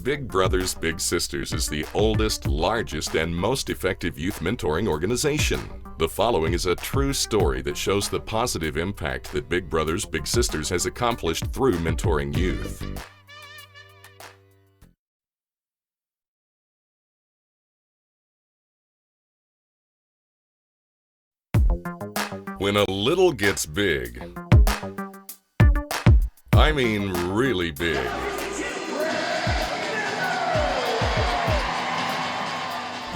Big Brothers Big Sisters is the oldest, largest, and most effective youth mentoring organization. The following is a true story that shows the positive impact that Big Brothers Big Sisters has accomplished through mentoring youth. When a little gets big, I mean really big.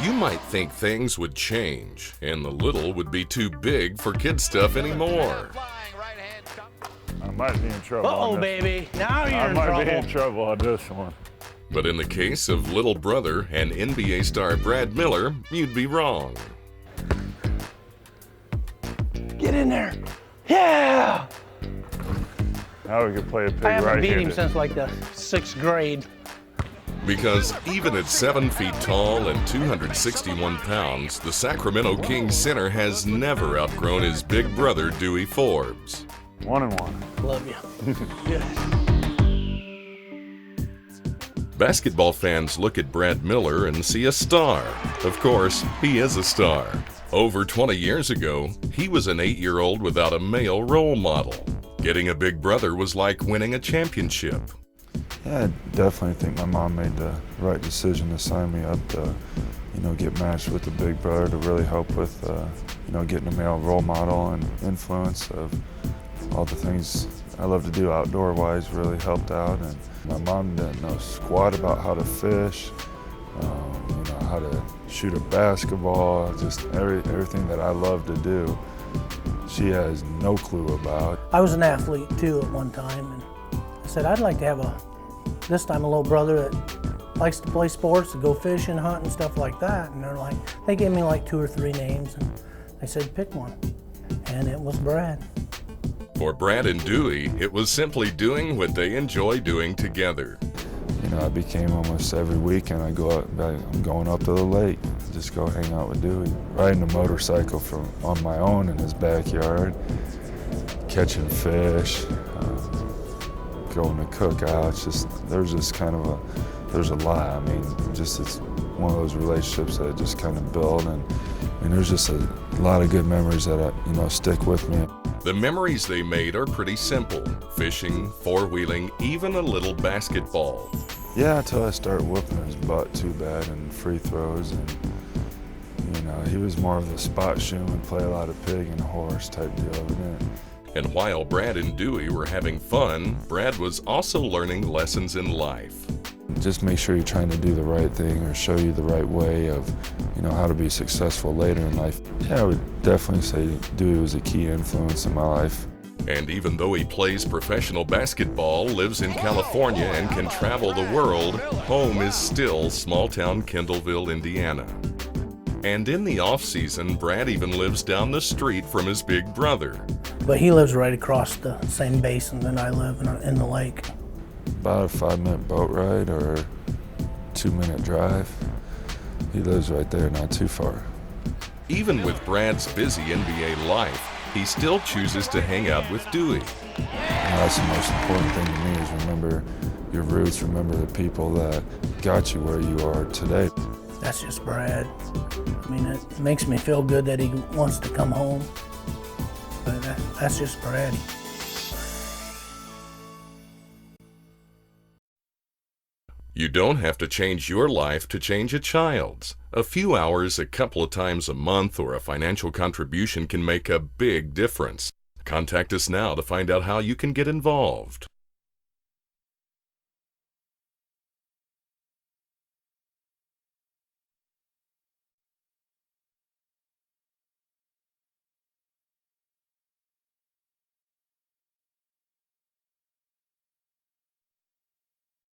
You might think things would change and the little would be too big for kid stuff anymore. I might be in trouble. Uh-oh, baby. Now you're in trouble. I might be in trouble on this one. But in the case of little brother and NBA star Brad Miller, you'd be wrong. Get in there. Yeah! Now we can play a pig I haven't right beat here. him since like the 6th grade. Because even at 7 feet tall and 261 pounds, the Sacramento Kings center has never outgrown his big brother, Dewy Forbes. 1-1. Love you. Good. Basketball fans look at Brad Miller and see a star. Of course, he is a star. Over 20 years ago, he was an 8-year-old without a male role model. Getting a big brother was like winning a championship. Yeah, I definitely think my mom made the right decision to sign me up to, get matched with the big brother to really help with, getting a male role model and influence of all the things I love to do outdoor-wise really helped out. And my mom didn't know squat about how to fish, how to shoot a basketball, just everything that I love to do. She has no clue about. I was an athlete too at one time, and I said I'd like to have this time a little brother that likes to play sports, to go fishing, hunt, and stuff like that. And they gave me like 2 or 3 names, and they said pick one, and it was Brad. For Brad and Dewy, it was simply doing what they enjoy doing together. I became almost every weekend I'm going up to the lake, just go hang out with Dewy. Riding a motorcycle on my own in his backyard, catching fish, going to cookouts. There's a lot. I mean, it's one of those relationships that I just kind of build, and there's just a lot of good memories that stick with me. The memories they made are pretty simple: fishing, four-wheeling, even a little basketball. Yeah, until I started whooping his butt too bad in free throws, and he was more of the spot shoe and play a lot of pig and horse type deal, wasn't it? And while Brad and Dewy were having fun, Brad was also learning lessons in life. Just make sure you're trying to do the right thing or show you the right way of, how to be successful later in life. Yeah, I would definitely say Dewy was a key influence in my life. And even though he plays professional basketball, lives in California, and can travel the world, home is still small-town Kendallville, Indiana. And in the off-season, Brad even lives down the street from his big brother. But he lives right across the same basin that I live in the lake. About a 5-minute boat ride or a 2-minute drive. He lives right there, not too far. Even with Brad's busy NBA life, he still chooses to hang out with Dewy. That's the most important thing to me, is remember your roots, remember the people that got you where you are today. That's just Brad. I mean, it makes me feel good that he wants to come home, but that's just Brad. You don't have to change your life to change a child's. A few hours a couple of times a month or a financial contribution can make a big difference. Contact us now to find out how you can get involved.